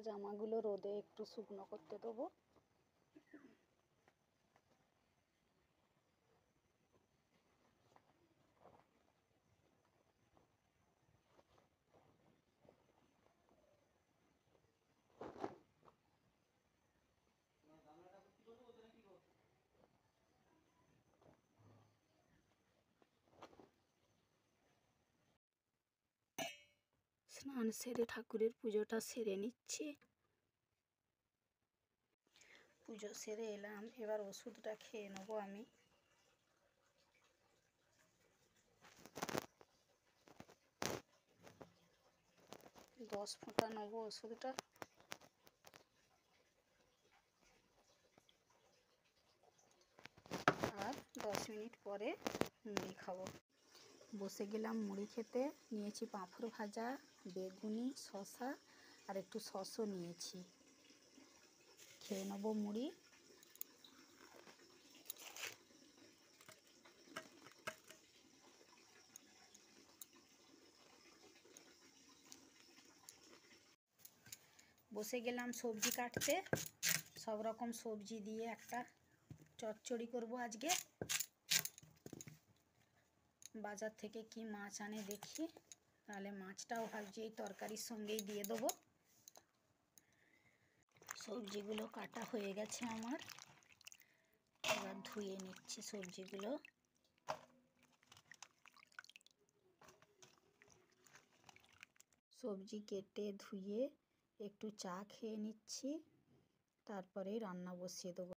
জামাগুলো রোদে একটু শুকনো করতে দেবো। স্নান সেরে ঠাকুরের পুজোটা সেরে নিচ্ছি। পুজো সেরে এলাম, এবার ওষুধটা খেয়ে নেবো আমি। দশ ফোঁটা নেবো ওষুধটা। আর 10 মিনিট পরে মুড়ি খাবো। বসে গেলাম মুড়ি খেতে। নিয়েছি পাঁপড় ভাজা, বেগুনি, শসা আর একটু সসও নিয়েছি। খেয়ে নেবো মুড়ি। বসে গেলাম সবজি কাটতে। সব রকম সবজি দিয়ে একটা চচ্চড়ি করব আজকে। বাজার থেকে কি মাছ আনে দেখি, তাহলে মাছটাও ভাবছি এই তরকারির সঙ্গেই দিয়ে দেবো। সবজিগুলো কাটা হয়ে গেছে আমার, এবার ধুয়ে নিচ্ছি সবজিগুলো। সবজি কেটে ধুয়ে একটু চা খেয়ে নিচ্ছি, তারপরে রান্না বসিয়ে দেবো।